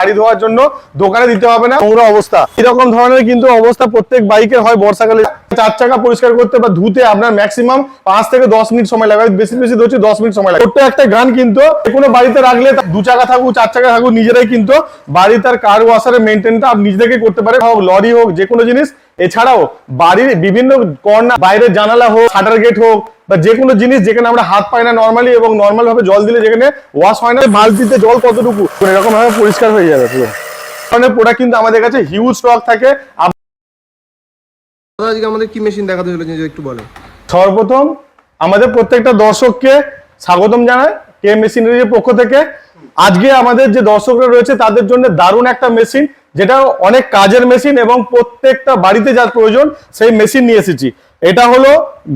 গাড়ি ধোয়ার জন্য দোকানে দিতে হবে না, নোংরা অবস্থা এরকম ধরনের কিন্তু অবস্থা প্রত্যেক বাইকের হয়। বর্ষাকালে চার চাকা পরিষ্কার করতে বা ধুতে আপনার ম্যাক্সিমাম 5 থেকে 10 মিনিট সময় লাগে, বেশি বেশি ধরছি 10 মিনিট সময় লাগে। ছোট্ট একটা গান কিন্তু কোনো বাড়িতে রাখলে 2 চাকা থাকুক 4 চাকা থাকুক নিজেরাই কিন্তু বাড়ি তার কার ওয়াশারের মেনটেনটা আপনি নিজে থেকে করতে পারে, হোক লরি হোক যে কোনো জিনিস। এছাড়াও বাড়ির বিভিন্ন কর্নার, বাইরের জানালা হোক, শাটার গেট হোক বা যে কোনো জিনিস যেখানে আমরা হাত পাই না নর্মালি এবং নর্মাল ভাবে জল দিলে যেখানে ওয়াশ হয় না, বালতিতে জল কতটুকু এরকম ভাবে পরিষ্কার হয়ে যাবে পুরো। ধরনের প্রোডাক্ট কিন্তু আমাদের কাছে হিউজ স্টক থাকে। আজকে আমাদের কি মেশিন দেখাতে চলেছে একটু বলেন। সর্বপ্রথম আমাদের প্রত্যেকটা দর্শককে স্বাগতম জানাই কে মেশিনারির পক্ষ থেকে। আজকে আমাদের যে দর্শকরা রয়েছে তাদের জন্য দারুণ একটা মেশিন, যেটা অনেক কাজের মেশিন এবং প্রত্যেকটা বাড়িতে যার প্রয়োজন সেই মেশিন নিয়ে এসেছি। এটা হলো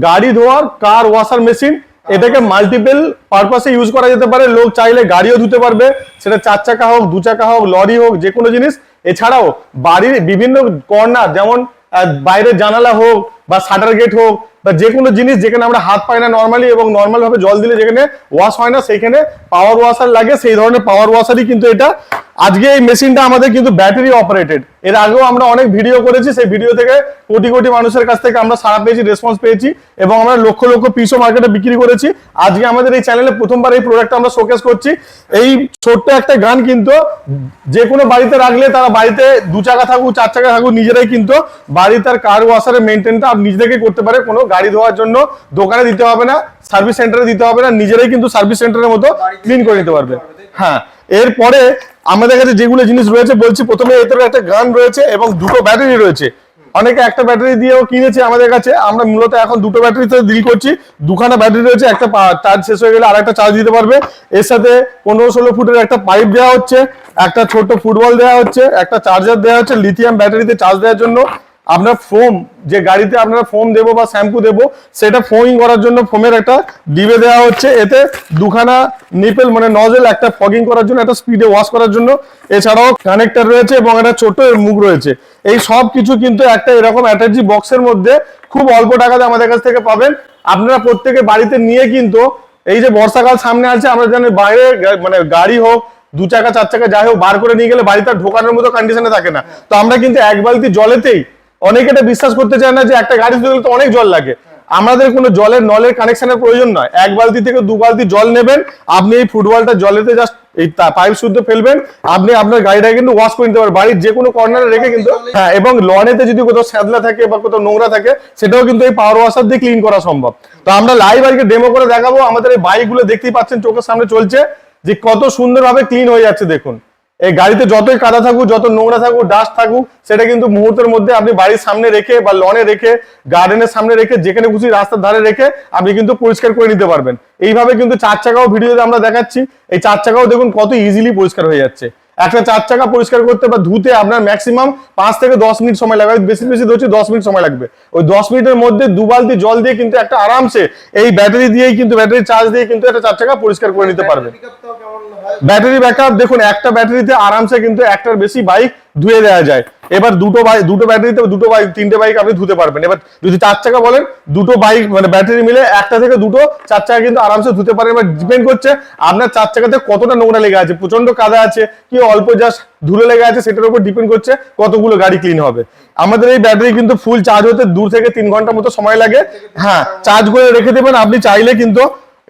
গাড়ি ধোয়ার কার ওয়াশার মেশিন। এটাকে মাল্টিপল পারপাসে ইউজ করা যেতে পারে। লোক চাইলে গাড়িও ধুতে পারবে, সেটা 4 চাকা হোক, 2 চাকা হোক, লরি হোক, যে কোনো জিনিস। এছাড়াও বাড়ির বিভিন্ন কর্নার, যেমন বাইরের জানালা হোক বা শাটার গেট হোক বা যে কোনো জিনিস যেখানে আমরা হাত পাই না নর্মালি এবং নর্মাল ভাবে জল দিলে যেখানে ওয়াশ হয় না, সেইখানে পাওয়ার ওয়াশার লাগে। সেই ধরনের পাওয়ার ওয়াশারই কিন্তু এটা। আজকে এই মেশিনটা আমাদের কিন্তু ব্যাটারি অপারেটেড। এর আগেও আমরা অনেক ভিডিও করেছি, সেই ভিডিও থেকে কোটি কোটি মানুষের কাছ থেকে আমরা সাড়া পেয়েছি, রেসপন্স পেয়েছি এবং আমরা লক্ষ লক্ষ পিসও মার্কেটে বিক্রি করেছি। আজকে আমাদের এই চ্যানেলে প্রথমবার এই প্রোডাক্টটা আমরা শোকেস করছি। এই ছোট্ট একটা গান কিন্তু যে কোনো বাড়িতে রাখলে তারা বাড়িতে 2 চাকা থাকুক 4 চাকা থাকুক নিজেরাই কিন্তু বাড়ি তার কার ওয়াশারের মেনটেনটা আপনি নিজে থেকে করতে পারে। কোনো গাড়ি ধোয়ার জন্য দোকানে দিতে হবে না, সার্ভিস সেন্টারে দিতে হবে না, নিজেরাই কিন্তু সার্ভিস সেন্টারের মতো ক্লিন করে নিতে পারবে। হ্যাঁ, এরপরে আমাদের কাছে যেগুলো জিনিস রয়েছে বলছি। প্রথমে এর একটা গান রয়েছে এবং 2টো ব্যাটারি রয়েছে। অনেকে একটা ব্যাটারি দিয়েও কিনেছে আমাদের কাছে, আমরা মূলত এখন 2টো ব্যাটারিতে ডিল করছি। 2খানা ব্যাটারি রয়েছে, একটা চার্জ শেষ হয়ে গেলে আরেকটা চার্জ দিতে পারবে। এর সাথে 15-16 ফুটের একটা পাইপ দেওয়া হচ্ছে, একটা ছোট ফুটবল দেওয়া হচ্ছে, একটা চার্জার দেওয়া হচ্ছে লিথিয়াম ব্যাটারিতে চার্জ দেওয়ার জন্য। আপনার ফোম, যে গাড়িতে আপনারা ফোম দেবো বা শ্যাম্পু দেবো সেটা ফোমিং করার জন্য ফোমের একটা ডিবে দেওয়া হচ্ছে। এতে 2খানা নিপেল মানে নজেল, একটা ফগিং করার জন্য, একটা স্পিডে ওয়াশ করার জন্য। এছাড়াও কানেক্টর রয়েছে এবং একটা ছোট মুখ রয়েছে। এই সব কিছু কিন্তু একটা এরকম অ্যাটাচি বক্সের মধ্যে খুব অল্প টাকাতে আমাদের কাছ থেকে পাবেন। আপনারা প্রত্যেকে বাড়িতে নিয়ে কিন্তু এই যে বর্ষাকাল সামনে আছে, আমরা জানি বাইরে মানে গাড়ি হোক 2 চাকা 4 চাকা যাই হোক বার করে নিয়ে গেলে বাড়িতে ঢোকানোর মতো কন্ডিশনে থাকে না। তো আমরা কিন্তু এক বালতি জলেতেই, অনেকে এটা বিশ্বাস করতে চায় না যে একটা গাড়ি ধুতে গেলে তো অনেক জল লাগে। আমাদের কোনো জলের নলের কানেকশনের প্রয়োজন নয়। 1 বালতি থেকে 2 বালতি জল নেবেন, আপনি এই ফুটবলটা জলেতে জাস্ট এই পাইপ শুদ্ধ ফেলবেন, আপনি আপনার গাড়িটা কিন্তু ওয়াশ করে নিতে পারবেন বাড়ির যে কোনো কর্নারে রেখে কিন্তু। হ্যাঁ, এবং লনেতে যদি কোথাও স্যাদলা থাকে বা কোথাও নোংরা থাকে সেটাও কিন্তু এই পাওয়ার ওয়াশার দিয়ে ক্লিন করা সম্ভব। তো আমরা লাইভ আজকে ডেমো করে দেখাবো। আমাদের এই বাইকগুলো দেখতেই পাচ্ছেন চোখের সামনে চলছে যে কত সুন্দরভাবে ক্লিন হয়ে যাচ্ছে। দেখুন, এই গাড়িতে যতই কাদা থাকুক, যত নোংরা থাকুক, ডাস্ট থাকুক, সেটা কিন্তু মুহূর্তের মধ্যে আপনি বাড়ির সামনে রেখে বা লনে রেখে, গার্ডেনের সামনে রেখে, যেখানে খুশি রাস্তার ধারে রেখে আপনি কিন্তু পরিষ্কার করে নিতে পারবেন। এইভাবে কিন্তু 4 চাকাও ভিডিওতে আমরা দেখাচ্ছি। এই 4 চাকাও দেখুন কত ইজিলি পরিষ্কার হয়ে যাচ্ছে। একটা 4 চাকা পরিষ্কার করতে বা ধুতে আপনার ম্যাক্সিমাম 5 থেকে 10 মিনিট সময় লাগবে, বেশি বেশি ধরছি 10 মিনিট সময় লাগবে। ওই 10 মিনিটের মধ্যে 2 বালতি জল দিয়ে কিন্তু একটা আরামসে এই ব্যাটারি দিয়েই কিন্তু, ব্যাটারি চার্জ দিয়ে কিন্তু একটা 4 চাকা পরিষ্কার করে নিতে পারবে। ব্যাটারি ব্যাকআপ দেখুন, একটা ব্যাটারিতে আরামসে কিন্তু একটার বেশি বাইক ধুয়ে দেওয়া যায়। এবার দুটো ব্যাটারিতে 2টো বাইক 3টে বাইক আপনি ধুতে পারবেন। এবার যদি 4 চাকা বলেন, 2টো বাইক মানে ব্যাটারি মিলে একটা থেকে 2টো 4 চাকা কিন্তু আরামসে ধুতে পারেন। এবার ডিপেন্ড করছে আপনার 4 চাকাতে কতটা নোংরা লেগে আছে, প্রচন্ড কাদা আছে কি অল্প জাস্ট ধুলে লেগে আছে, সেটার উপর ডিপেন্ড করছে কতগুলো গাড়ি ক্লিন হবে। আমাদের এই ব্যাটারি কিন্তু ফুল চার্জ হতে 2 থেকে 3 ঘন্টা মতো সময় লাগে। হ্যাঁ, চার্জ করে রেখে দেবেন। আপনি চাইলে কিন্তু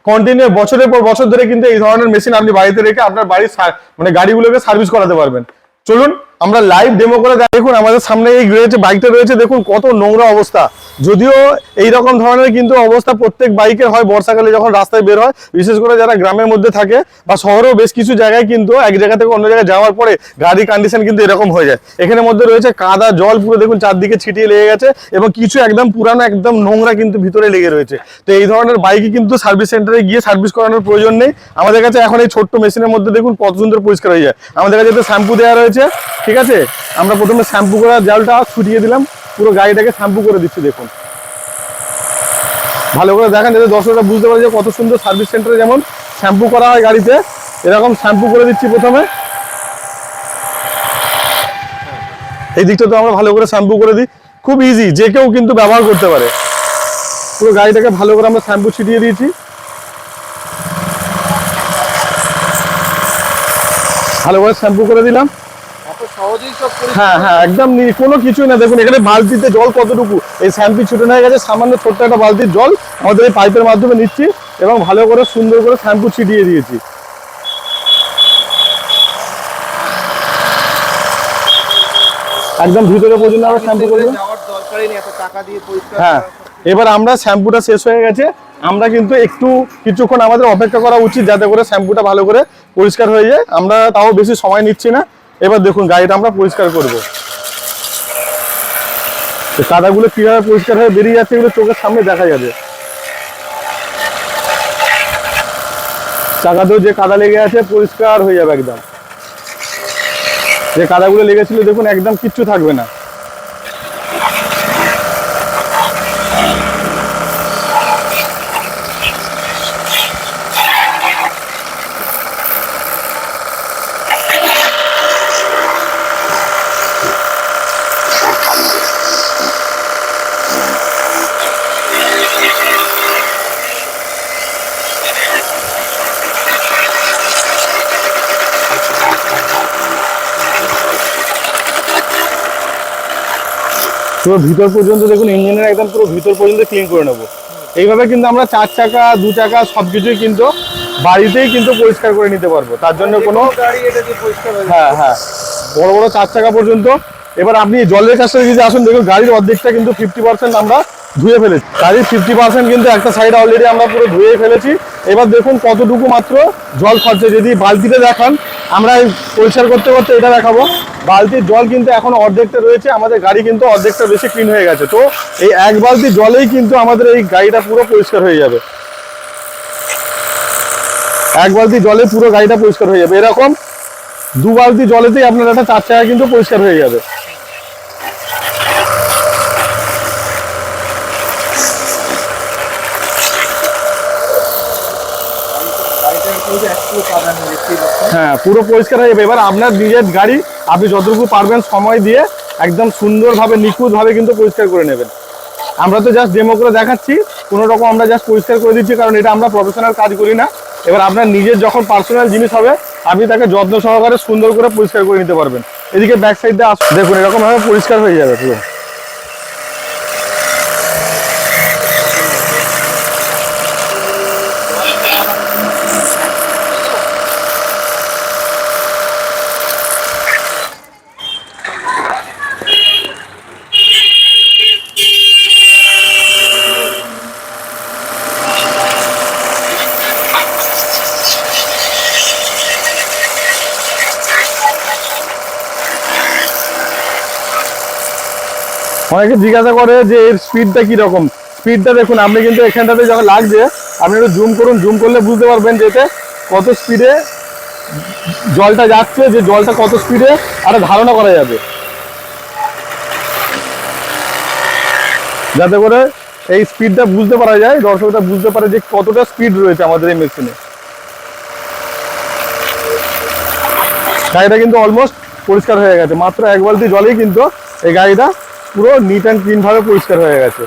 কন্টিনিউ বছরের পর বছর ধরে কিন্তু এই ধরনের মেশিন আপনি বাড়িতে রেখে আপনার বাড়ির মানে গাড়িগুলোকে সার্ভিস করাতে পারবেন। চলুন আমরা লাইভ ডেমো করে দেখুন। আমাদের সামনে এই রয়েছে বাইকটা রয়েছে, দেখুন কত নোংরা অবস্থা। যদিও এই রকম ধরনের কিন্তু অবস্থা প্রত্যেক বাইকের হয় বর্ষাকালে যখন রাস্তায় বের হয়, বিশেষ করে যারা গ্রামের মধ্যে থাকে বা শহরেও বেশ কিছু জায়গায় কিন্তু এক জায়গা থেকে অন্য জায়গায় যাওয়ার পরে গাড়ির কন্ডিশন কিন্তু এরকম হয়ে যায়। এখানে মধ্যে রয়েছে কাদা জল, পুরো দেখুন চারদিকে ছিটিয়ে লেগে গেছে এবং কিছু একদম পুরানো একদম নোংরা কিন্তু ভিতরে লেগে রয়েছে। তো এই ধরনের বাইকে কিন্তু সার্ভিস সেন্টারে গিয়ে সার্ভিস করানোর প্রয়োজন নেই। আমাদের কাছে এখন এই ছোট্ট মেশিনের মধ্যে দেখুন কত সুন্দর পরিষ্কার হয়ে যায়। আমাদের কাছে শ্যাম্পু দেওয়া রয়েছে, ঠিক আছে। আমরা প্রথমে শ্যাম্পু করা জলটা ছুটিয়ে দিলাম, পুরো গাড়িটাকে শ্যাম্পু করে দিচ্ছি। দেখুন ভালো করে দেখেন, যাতে দর্শকরা বুঝতে পারে যে কত সুন্দর সার্ভিস সেন্টারে যেমন শ্যাম্পু করা হয় গাড়িতে, এরকম শ্যাম্পু করে দিচ্ছি প্রথমে। এই দিকটা তো আমরা ভালো করে শ্যাম্পু করে দিই, খুব ইজি, যে কেউ কিন্তু ব্যবহার করতে পারে। পুরো গাড়িটাকে ভালো করে আমরা শ্যাম্পু ছিটিয়ে দিয়েছি। ভালো করে শ্যাম্পু করে দিলাম। এত সহজেই সব হ্যাঁ হ্যাঁ একদম কোনো কিছুই না। দেখুন এখানে বালতিতে জল কতটুকু, এই শ্যাম্পু ছুটে নিয়ে গেছে, সামান্য ছোট্ট একটা বালতির জল আমাদের এই পাইপের মাধ্যমে নিচ্ছি এবং ভালো করে সুন্দর করে শ্যাম্পু ছিটিয়ে দিয়েছি। একদম ভিতরে পর্যন্ত আমরা শ্যাম্পু করবো। যাওয়ার দরকারই নেই, এত টাকা দিয়ে পরিষ্কার হ্যাঁ এবার আমরা শ্যাম্পুটা শেষ হয়ে গেছে, আমরা কিন্তু একটু কিছুক্ষণ আমাদের অপেক্ষা করা উচিত যাতে করে শ্যাম্পুটা ভালো করে পরিষ্কার হয়ে যায়। আমরা তাও বেশি সময় নিচ্ছি না। এবার দেখুন গাড়িটা আমরা পরিষ্কার করবো। কাদাগুলো কিভাবে পরিষ্কার হয়ে বেরিয়ে যাচ্ছে এগুলো চোখের সামনে দেখা যাবে। চাকাতেও যে কাদা লেগে আছে পরিষ্কার হয়ে যাবে একদম। যে কাদাগুলো লেগেছিল দেখুন একদম কিচ্ছু থাকবে না। পুরো ভিতর পর্যন্ত দেখুন ইঞ্জিনের একদম পুরো ভিতর পর্যন্ত ক্লিন করে নেবো। এইভাবে কিন্তু আমরা 4 চাকা 2 চাকা সবকিছুই কিন্তু বাড়িতেই কিন্তু পরিষ্কার করে নিতে পারবো। তার জন্য কোনো গাড়ি এটা দিয়ে পরিষ্কার হয়ে হ্যাঁ হ্যাঁ বড় বড় 4 চাকা পর্যন্ত। এবার আপনি জলের কাছে যদি আসুন দেখুন গাড়ির অর্ধেকটা কিন্তু 50% আমরা ধুয়ে ফেলেছি। গাড়ির 50% কিন্তু একটা সাইড অলরেডি আমরা পুরো ধুয়ে ফেলেছি। এবার দেখুন কতটুকু মাত্র জল খরচা। যদি বালতিতে দেখান, আমরা পরিষ্কার করতে করতে এটা দেখাবো, বালতির জল কিন্তু এখন অর্ধেকটা রয়েছে, আমাদের গাড়ি কিন্তু অর্ধেকটা বেশি ক্লিন হয়ে গেছে। তো এই এক বালতি জলেই কিন্তু আমাদের এই গাড়িটা পুরো পরিষ্কার হয়ে যাবে। এক বালতি জলে পুরো গাড়িটা পরিষ্কার হয়ে যাবে। এরকম 2 বালতি জলেতেই আপনার একটা 4 চাকা কিন্তু পরিষ্কার হয়ে যাবে। হ্যাঁ পুরো পরিষ্কার হয়ে যাবে। এবার আপনার নিজের গাড়ি আপনি যতটুকু পারবেন সময় দিয়ে একদম সুন্দরভাবে নিখুঁতভাবে কিন্তু পরিষ্কার করে নেবেন। আমরা তো জাস্ট ডেমো করে দেখাচ্ছি, কোনো রকম আমরা জাস্ট পরিষ্কার করে দিচ্ছি, কারণ এটা আমরা প্রফেশনাল কাজ করি না। এবার আপনার নিজের যখন পার্সোনাল জিনিস হবে আপনি তাকে যত্ন সহকারে সুন্দর করে পরিষ্কার করে নিতে পারবেন। এদিকে ব্যাক সাইড দিয়ে দেখুন এরকম ভাবে পরিষ্কার হয়ে যাবে পুরো। অনেকে জিজ্ঞাসা করে যে এর স্পিডটা কিরকম। স্পিডটা দেখুন আপনি কিন্তু এখানটাতে যখন লাগছে আপনি একটু জুম করুন, জুম করলে বুঝতে পারবেন যে এতে কত স্পিডে জলটা যাচ্ছে, যে জলটা কত স্পিডে আরো ধারণা করা যাবে, যাতে করে এই স্পিডটা বুঝতে পারা যায়, দর্শকরা বুঝতে পারে যে কতটা স্পিড রয়েছে আমাদের এই মেশিনে। গাড়িটা কিন্তু অলমোস্ট পরিষ্কার হয়ে গেছে, মাত্র এক বালতি জলেই কিন্তু এই গাড়িটা পুরো নিট অ্যান্ড ক্লিন ভাবে পরিষ্কার হয়ে গেছে।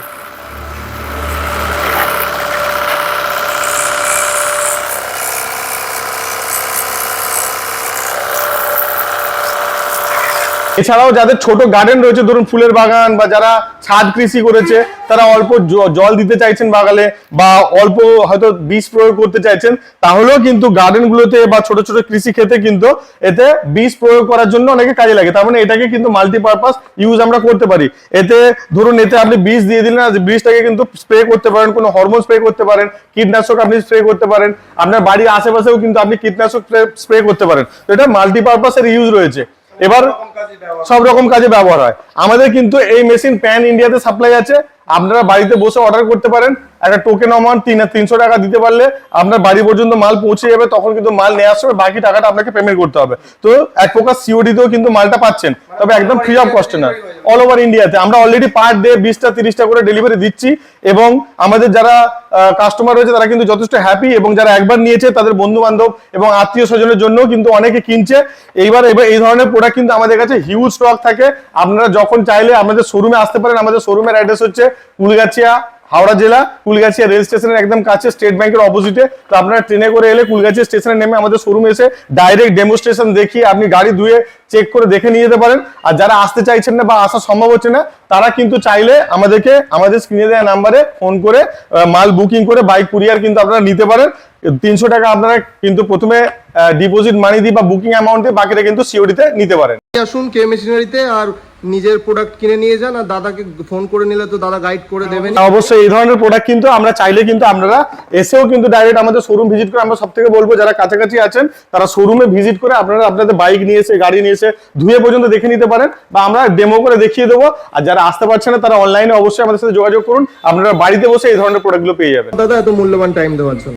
এছাড়াও যাদের ছোট গার্ডেন রয়েছে, ধরুন ফুলের বাগান বা যারা ছাদ কৃষি করেছে, তারা অল্প জল দিতে চাইছেন বাগানে বা অল্প হয়তো বীজ প্রয়োগ করতে চাইছেন, তাহলেও কিন্তু গার্ডেন গুলোতে বা ছোট ছোট কৃষি ক্ষেতে কিন্তু এতে বীজ প্রয়োগ করার জন্য অনেকে কাজে লাগে। তার মানে এটাকে কিন্তু মাল্টিপারপাস ইউজ আমরা করতে পারি। এতে ধরুন এতে আপনি বীজ দিয়ে দিলেন, বীজটাকে কিন্তু স্প্রে করতে পারেন, কোনো হরমোন স্প্রে করতে পারেন, কীটনাশক আপনি স্প্রে করতে পারেন, আপনার বাড়ির আশেপাশেও কিন্তু আপনি কীটনাশক স্প্রে করতে পারেন। তো এটা মাল্টিপারপাসের ইউজ রয়েছে। এবার সব রকম কাজে ব্যবহার হয়। আমাদের কিন্তু এই মেশিন প্যান ইন্ডিয়াতে সাপ্লাই আছে। আপনারা বাড়িতে বসে অর্ডার করতে পারেন, একটা টোকেন অ্যামাউন্ট 300 টাকা দিতে পারলে আপনার বাড়ি পর্যন্ত মাল পৌঁছে যাবে। তখন কিন্তু মাল নিয়ে আসবে, বাকি টাকাটা আপনাকে পেমেন্ট করতে হবে। তো এক প্রকার সিওডি তেও কিন্তু মালটা পাচ্ছেন, তবে একদম ফ্রি অফ কস্টে না। অল ওভার ইন্ডিয়াতে আমরা অলরেডি পার ডে 20টা 30টা করে ডেলিভারি দিচ্ছি এবং আমাদের যারা কাস্টমার রয়েছে তারা কিন্তু যথেষ্ট হ্যাপি, এবং যারা একবার নিয়েছে তাদের বন্ধু বান্ধব এবং আত্মীয় স্বজনের জন্য কিন্তু অনেকে কিনছে। এইবার এই ধরনের প্রোডাক্ট কিন্তু আমাদের কাছে হিউজ স্টক থাকে। আপনারা যখন চাইলে আমাদের শোরুমে আসতে পারেন। আমাদের শোরুমের অ্যাড্রেস হচ্ছে কুলগাছিয়া হাওড়া জেলা কুলগাছিয়া রেল স্টেশনের একদম কাছে, স্টেট ব্যাংকের অপোজিটে। তো আপনারা ট্রেনে করে এলে কুলগাছিয়া স্টেশনে নেমে আমাদের শোরুমে এসে ডাইরেক্ট ডেমোস্ট্রেশন দেখিয়ে আপনি গাড়ি ধুয়ে চেক করে দেখে নিয়ে যেতে পারেন। আর যারা আসতে চাইছেন না বা আসা সম্ভব হচ্ছে না, তারা কিন্তু চাইলে আমাদেরকে আমাদের স্ক্রিনে দেওয়া নাম্বারে ফোন করে মাল বুকিং করে বাইক কুরিয়ার কিন্তু আপনারা নিতে পারেন। 300 টাকা আপনারা কিন্তু প্রথমে ডিপোজিট মানি দিয়ে বা বুকিং অ্যামাউন্টে, বাকিটা কিন্তু সিওডিতে নিতে পারেন। আসুন কে মেশিনারিতে আর নিজের প্রোডাক্ট কিনে নিয়ে যান, আর দাদাকে ফোন করে নিলে তো দাদা গাইড করে দেবেন। অবশ্যই এই ধরনের প্রোডাক্ট কিন্তু আমরা চাইলে কিন্তু আপনারা এসেও কিন্তু ডাইরেক্ট আমাদের শোরুম ভিজিট করে, আমরা সব থেকে বলবো যারা কাছাকাছি আছেন তারা শোরুমে ভিজিট করে আপনারা আপনাদের বাইক নিয়ে এসে, গাড়ি নিয়ে এসে ধুয়ে পর্যন্ত দেখে নিতে পারেন, বা আমরা ডেমো করে দেখিয়ে দেবো। আর যারা আসতে পারছে না তারা অনলাইনে অবশ্যই আমাদের সাথে যোগাযোগ করুন, আপনারা বাড়িতে বসে এই ধরনের প্রোডাক্টগুলো পেয়ে যাবেন। দাদা এত মূল্যবান টাইম দেওয়ার জন্য